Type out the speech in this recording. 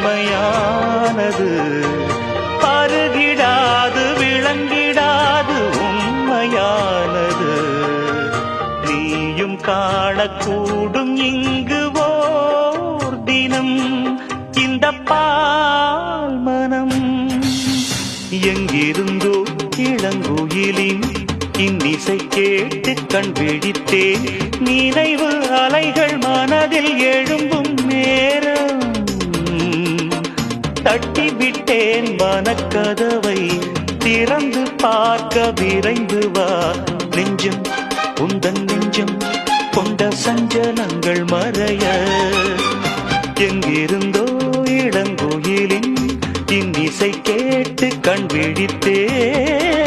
மென்மையானது, பருகிடாது விளங்கிடாது உண்மையானது. நீயும் காணக்கூடும் இங்கு ஓர் தினம் இந்த பால் மனம். எங்கிருந்தோ இளங்குயிலின் இன்னிசை கேட்டு கண் விழித்தேன். நினைவு அலைகள் மனதில் எழும்பும் நேரம். தட்டிவிட்டேன் மனக்கதவை, திறந்து பார்க்க விரைந்து வா. நெஞ்சம் உந்தன் நெஞ்சம் கொண்ட சஞ்சலங்கள் மறைய. எங்கிருந்தோ இளங்கோயிலின் இன்னிசை கேட்டு கண் விழித்தேன்.